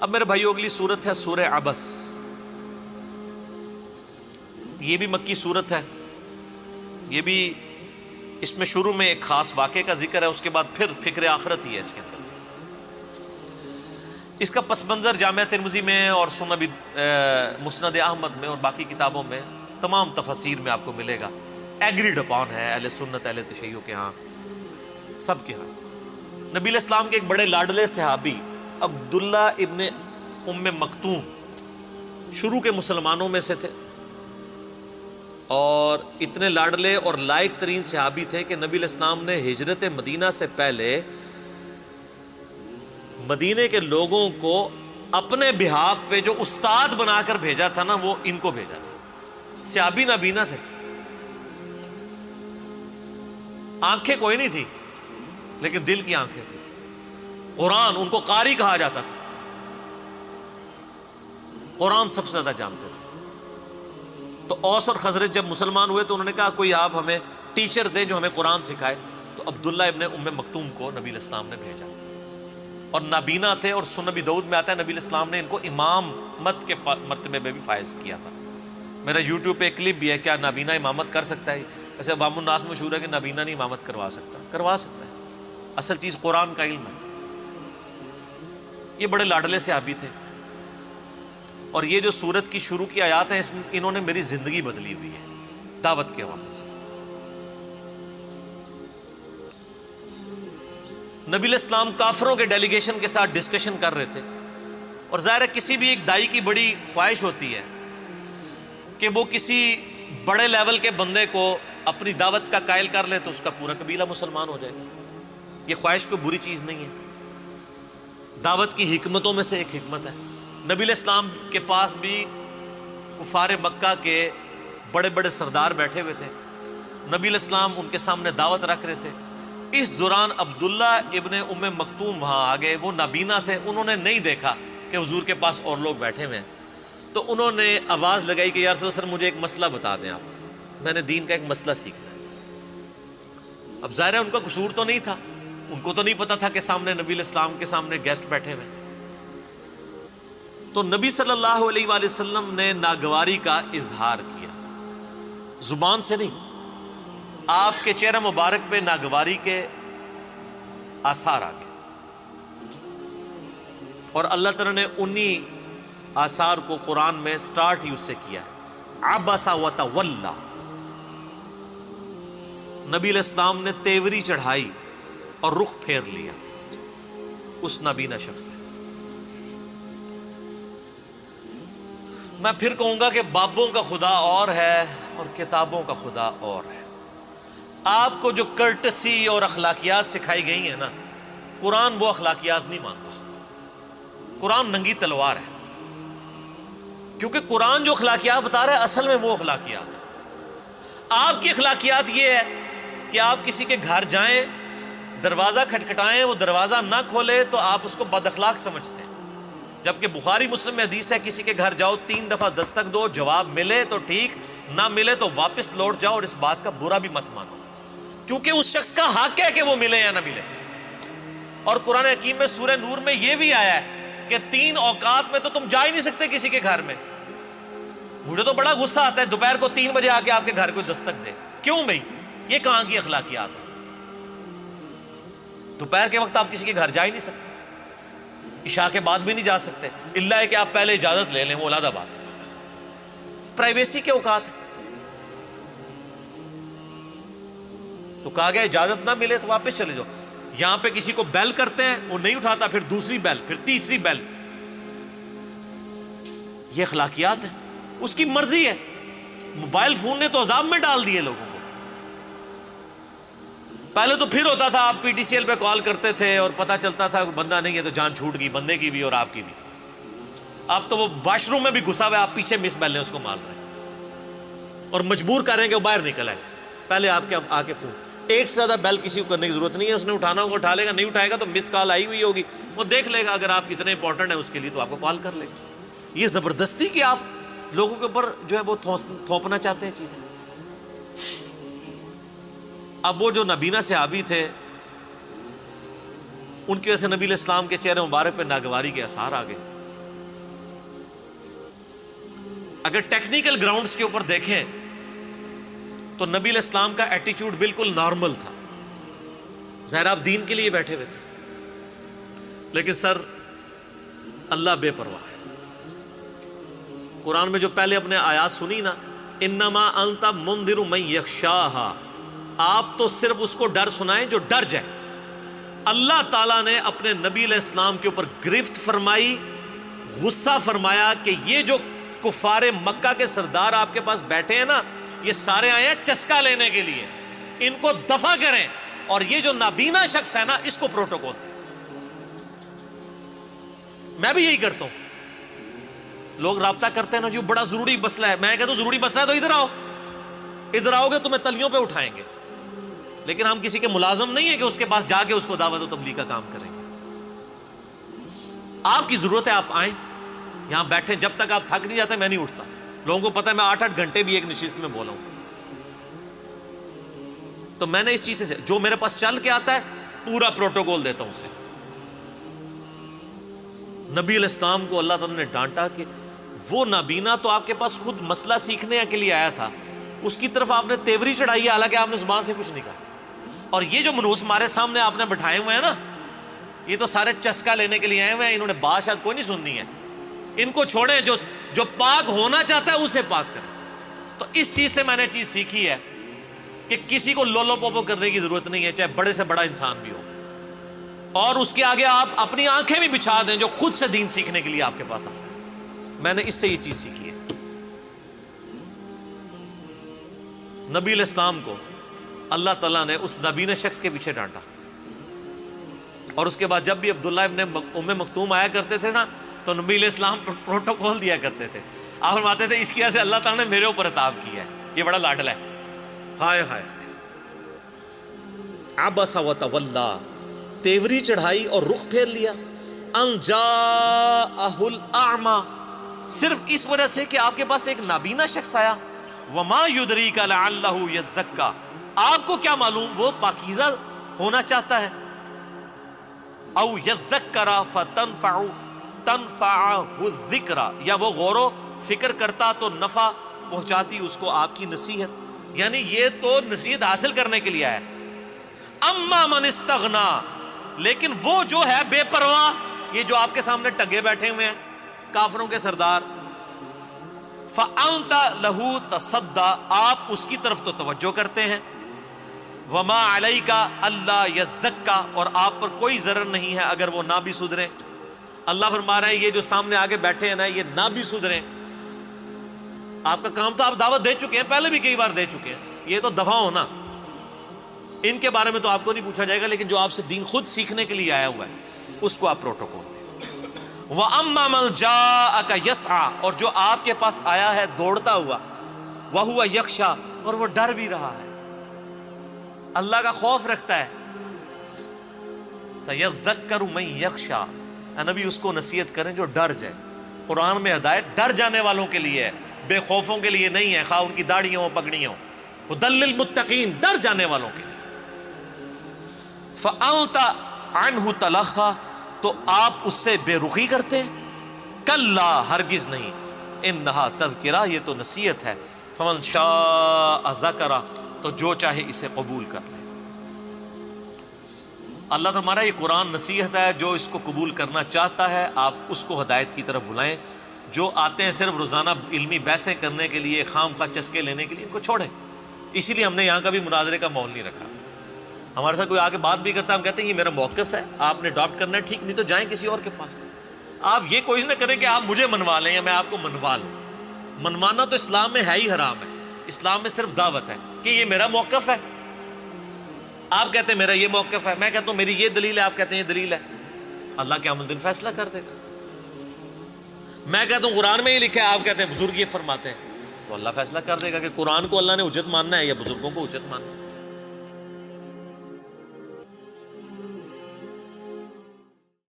اب میرے بھائیو اگلی صورت ہے سورہ عبس. یہ بھی مکی صورت ہے. یہ بھی اس میں شروع میں ایک خاص واقعے کا ذکر ہے, اس کے بعد پھر فکر آخرت ہی ہے اس کے اندر. اس کا پس منظر جامعہ ترمذی میں اور سنن مسند احمد میں اور باقی کتابوں میں تمام تفاسیر میں آپ کو ملے گا. ایگریڈ اپان ہے اہل سنت اہل تشیع کے ہاں, سب کے ہاں. نبی علیہ السلام کے ایک بڑے لاڈلے صحابی عبداللہ ابن ام مکتوم شروع کے مسلمانوں میں سے تھے, اور اتنے لاڈلے اور لائق ترین صحابی تھے کہ نبی علیہ السلام نے ہجرت مدینہ سے پہلے مدینے کے لوگوں کو اپنے بہاف پہ جو استاد بنا کر بھیجا تھا نا, وہ ان کو بھیجا تھا. صحابی نابینا تھے, آنکھیں کوئی نہیں تھی لیکن دل کی آنکھیں تھی. قرآن ان کو قاری کہا جاتا تھا, قرآن سب سے زیادہ جانتے تھے. تو اوس اور خزرج جب مسلمان ہوئے تو انہوں نے کہا کوئی آپ ہمیں ٹیچر دیں جو ہمیں قرآن سکھائے. تو عبداللہ ابن ام مکتوم کو نبی علیہ السلام نے بھیجا, اور نابینا تھے, اور سنن ابی داؤد میں آتا ہے نبی علیہ السلام نے ان کو امامت کے مرتبے میں بھی فائز کیا تھا. میرا یوٹیوب پہ ایک کلپ بھی ہے, کیا نابینا امامت کر سکتا ہے؟ ایسے عوام الناس مشہور ہے کہ نابینا نہیں امامت کروا سکتا. کروا سکتا ہے, اصل چیز قرآن کا علم ہے. یہ بڑے لاڈلے صحابی تھے, اور یہ جو سورت کی شروع کی آیات ہیں انہوں نے میری زندگی بدلی ہوئی ہے دعوت کے حوالے سے. نبی علیہ السلام کافروں کے ڈیلیگیشن کے ساتھ ڈسکشن کر رہے تھے, اور ظاہر ہے کسی بھی ایک دائی کی بڑی خواہش ہوتی ہے کہ وہ کسی بڑے لیول کے بندے کو اپنی دعوت کا قائل کر لے تو اس کا پورا قبیلہ مسلمان ہو جائے گا. یہ خواہش کوئی بری چیز نہیں ہے, دعوت کی حکمتوں میں سے ایک حکمت ہے. نبی علیہ السلام کے پاس بھی کفار مکہ کے بڑے بڑے سردار بیٹھے ہوئے تھے. نبی علیہ السلام ان کے سامنے دعوت رکھ رہے تھے. اس دوران عبداللہ ابن ام مکتوم وہاں آ گئے. وہ نابینا تھے, انہوں نے نہیں دیکھا کہ حضور کے پاس اور لوگ بیٹھے ہوئے ہیں, تو انہوں نے آواز لگائی کہ یا رسول اللہ مجھے ایک مسئلہ بتا دیں آپ, میں نے دین کا ایک مسئلہ سیکھنا ہے. اب ظاہر ہے ان کا قصور تو نہیں تھا, ان کو تو نہیں پتا تھا کہ سامنے نبی علیہ السلام کے سامنے گیسٹ بیٹھے ہوئے. تو نبی صلی اللہ علیہ وآلہ وسلم نے ناگواری کا اظہار کیا, زبان سے نہیں, آپ کے چہرہ مبارک پہ ناگواری کے آثار آ گئے, اور اللہ تعالیٰ نے انہی آثار کو قرآن میں سٹارٹ ہی اس سے کیا ہے. عبس وتولی, نبی علیہ السلام نے تیوری چڑھائی اور رخ پھیر لیا اس نابینا شخص سے. میں پھر کہوں گا کہ بابوں کا خدا اور ہے اور کتابوں کا خدا اور ہے. آپ کو جو کرٹسی اور اخلاقیات سکھائی گئی ہیں نا, قرآن وہ اخلاقیات نہیں مانتا. قرآن ننگی تلوار ہے, کیونکہ قرآن جو اخلاقیات بتا رہا ہے اصل میں وہ اخلاقیات ہے. آپ کی اخلاقیات یہ ہے کہ آپ کسی کے گھر جائیں, دروازہ کھٹکھٹائیں, وہ دروازہ نہ کھولے تو آپ اس کو بد اخلاق سمجھتے ہیں. جبکہ بخاری مسلم میں حدیث ہے کسی کے گھر جاؤ 3 دفعہ دستک دو, جواب ملے تو ٹھیک, نہ ملے تو واپس لوٹ جاؤ, اور اس بات کا برا بھی مت مانو, کیونکہ اس شخص کا حق ہے کہ وہ ملے یا نہ ملے. اور قرآن حکیم میں سورہ نور میں یہ بھی آیا ہے کہ 3 اوقات میں تو تم جا ہی نہیں سکتے کسی کے گھر میں. مجھے تو بڑا غصہ آتا ہے دوپہر کو 3 بجے آ کے آپ کے گھر کو دستک دے. کیوں بھائی, یہ کہاں کی اخلاقیات ہے؟ دوپہر کے وقت آپ کسی کے گھر جا ہی نہیں سکتے, عشاء کے بعد بھی نہیں جا سکتے, الا ہے کہ آپ پہلے اجازت لے لیں, وہ علیحدہ بات ہے. پرائیویسی کے اوقات ہے. تو کہا گیا اجازت نہ ملے تو واپس چلے جاؤ. یہاں پہ کسی کو بیل کرتے ہیں, وہ نہیں اٹھاتا, پھر دوسری بیل, پھر تیسری بیل. یہ اخلاقیات ہے, اس کی مرضی ہے. موبائل فون نے تو عذاب میں ڈال دیے لوگوں کو. پہلے تو پھر ہوتا تھا آپ پی ٹی سی ایل پہ کال کرتے تھے اور پتہ چلتا تھا بندہ نہیں ہے تو جان چھوٹ گئی, بندے کی بھی اور آپ کی بھی. آپ تو وہ واش روم میں بھی گھسا ہوا ہے, آپ پیچھے مس بیل ہیں اس کو مار رہے ہیں اور مجبور کر رہے ہیں کہ وہ باہر نکل آئے. پہلے آپ کے آ کے فون, ایک سے زیادہ بیل کسی کو کرنے کی ضرورت نہیں ہے. اس نے اٹھانا ہوگا اٹھا لے گا, نہیں اٹھائے گا تو مس کال آئی ہوئی ہوگی, وہ دیکھ لے گا. اگر آپ اتنے امپورٹنٹ ہیں اس کے لیے تو آپ کو کال کر لے گا. یہ زبردستی کہ آپ لوگوں کے اوپر جو ہے وہ تھوپنا چاہتے ہیں چیزیں. اب وہ جو نبینا صحابی تھے ان کی وجہ سے نبی علیہ السلام کے چہرے مبارک پہ ناگواری کے آثار آ گئے. اگر ٹیکنیکل گراؤنڈز کے اوپر دیکھیں تو نبی علیہ السلام کا ایٹیچیوڈ بالکل نارمل تھا. ظاہر آپ دین کے لیے بیٹھے ہوئے تھے, لیکن سر اللہ بے پرواہ ہے. قرآن میں جو پہلے اپنے آیات سنی نا, انما انت منذر من یخشاھا, آپ تو صرف اس کو ڈر سنائیں جو ڈر جائے. اللہ تعالیٰ نے اپنے نبی علیہ السلام کے اوپر گرفت فرمائی, غصہ فرمایا کہ یہ جو کفار مکہ کے سردار آپ کے پاس بیٹھے ہیں نا, یہ سارے آئے ہیں چسکا لینے کے لیے, ان کو دفع کریں, اور یہ جو نابینا شخص ہے نا اس کو پروٹوکول دیں. میں بھی یہی کرتا ہوں. لوگ رابطہ کرتے ہیں نا, جو بڑا ضروری مسئلہ ہے, میں کہتا ہوں ضروری مسئلہ ہے تو ادھر آؤ, ادھر آؤ گے تمہیں تلیوں پہ اٹھائیں گے. لیکن ہم کسی کے ملازم نہیں ہیں کہ اس کے پاس جا کے اس کو دعوت و تبلیغ کا کام کریں گے. آپ کی ضرورت ہے, آپ آئیں یہاں بیٹھیں, جب تک آپ تھک نہیں جاتے میں نہیں اٹھتا. لوگوں کو پتا ہے میں 8-8 گھنٹے بھی ایک نشست میں بولا ہوں. تو میں نے اس چیز سے جو میرے پاس چل کے آتا ہے پورا پروٹوکول دیتا ہوں اسے. نبی علیہ السلام کو اللہ تعالیٰ نے ڈانٹا کہ وہ نابینا تو آپ کے پاس خود مسئلہ سیکھنے کے لیے آیا تھا, اس کی طرف آپ نے تیوری چڑھائی ہے, حالانکہ آپ نے زبان سے کچھ نہیں کہا. اور یہ جو منوس ہمارے سامنے آپ نے بٹھائے ہوئے ہیں نا, یہ تو سارے چسکا لینے کے لیے آئے ہوئے ہیں. انہوں نے بات شاید کوئی نہیں سننی ہے, ان کو چھوڑیں. جو پاک ہونا چاہتا ہے اسے پاک کریں. تو اس چیز سے میں نے چیز سیکھی ہے کہ کسی کو لولو پوپو کرنے کی ضرورت نہیں ہے, چاہے بڑے سے بڑا انسان بھی ہو, اور اس کے آگے آپ اپنی آنکھیں بھی بچھا دیں جو خود سے دین سیکھنے کے لیے آپ کے پاس آتا ہے. میں نے اس سے یہ چیز سیکھی ہے. نبی علیہ السلام کو اللہ تعالیٰ نے اس نابینا شخص کے پیچھے ڈانٹا, اور اس کے بعد جب بھی عبداللہ ابن ام مکتوم آیا کرتے تھے نا تو نبی علیہ السلام پروٹوکول دیا کرتے تھے. آپ فرماتے تھے اس کی وجہ سے اللہ تعالیٰ نے میرے اوپر عتاب کیا ہے, یہ بڑا لاڈلا ہے. ہائے ہائے, عبس وتولی, تیوری چڑھائی اور رخ پھیر لیا. ان جاءہ الاعمی, صرف اس وجہ سے کہ آپ کے پاس ایک نابینا شخص آیا. وما یدریک لعلہ یزکی, آپ کو کیا معلوم وہ پاکیزہ ہونا چاہتا ہے. او یذکر تنفعہ الذکر, یا وہ غور و فکر کرتا تو نفع پہنچاتی اس کو آپ کی نصیحت. یعنی یہ تو نصیحت حاصل کرنے کے لیے ہے. اما من استغنا, لیکن وہ جو ہے بے پرواہ, یہ جو آپ کے سامنے ٹگے بیٹھے ہوئے ہیں کافروں کے سردار, فأنت لہو تصدی, آپ اس کی طرف تو توجہ کرتے ہیں. وما علیک اللہ یزکی, اور آپ پر کوئی ضرر نہیں ہے اگر وہ نہ بھی سدھریں. اللہ فرما رہے ہیں یہ جو سامنے آگے بیٹھے ہیں نا یہ نہ بھی سدھریں. آپ کا کام تو آپ دعوت دے چکے ہیں, پہلے بھی کئی بار دے چکے ہیں, یہ تو دفع ہونا. ان کے بارے میں تو آپ کو نہیں پوچھا جائے گا, لیکن جو آپ سے دین خود سیکھنے کے لیے آیا ہوا ہے اس کو آپ پروٹوکول دیں. وَأَمَّا مَنْ جَاءَكَ يَسْعَى, اور جو آپ کے پاس آیا ہے دوڑتا ہوا, وَهُوَ يَخْشَى, اور وہ ڈر بھی رہا ہے, اللہ کا خوف رکھتا ہے. سَيَذَّكَّرُ مَنْ يَخْشَى, اے نبی اس کو نصیحت کریں جو ڈر جائے. قرآن میں ہدایت ڈر جانے والوں کے لیے ہے, بے خوفوں کے لیے نہیں ہے, خواہ ان کی داڑیاں ہوں پگڑیاں ہوں. ہدی للمتقین, ڈر جانے والوں کے لیے. فأنت عنہ تلہا, تو آپ اس سے بے رخی کرتے ہیں. کلا, ہرگز نہیں. انہا تذکرہ, یہ تو نصیحت ہے. فمن شاء ذکرہ, تو جو چاہے اسے قبول کر لے. اللہ تمہارا یہ قرآن نصیحت ہے, جو اس کو قبول کرنا چاہتا ہے آپ اس کو ہدایت کی طرف بلائیں. جو آتے ہیں صرف روزانہ علمی بحثیں کرنے کے لیے, خام خواہ چسکے لینے کے لیے, ان کو چھوڑیں. اسی لیے ہم نے یہاں کا بھی مناظرے کا ماحول نہیں رکھا. ہمارے ساتھ کوئی آگے بات بھی کرتا ہے, ہم کہتے ہیں یہ میرا موقف ہے, آپ نے اڈاپٹ کرنا ہے ٹھیک, نہیں تو جائیں کسی اور کے پاس. آپ یہ کوشش نہ کریں کہ آپ مجھے منوا لیں یا میں آپ کو منوا لوں. منوانا تو اسلام میں ہے ہی حرام ہے. اسلام میں صرف دعوت ہے کہ یہ میرا موقف ہے. آپ کہتے ہیں میرا یہ موقف ہے, میں کہتا ہوں میری یہ دلیل ہے, آپ کہتے ہیں یہ دلیل ہے. اللہ قیامت الدین فیصلہ کر دے گا. میں کہتا ہوں قرآن میں یہ لکھا ہے, آپ کہتے ہیں بزرگ یہ فرماتے ہیں, تو اللہ فیصلہ کر دے گا کہ قرآن کو اللہ نے حجت ماننا ہے یا بزرگوں کو حجت ماننا ہے.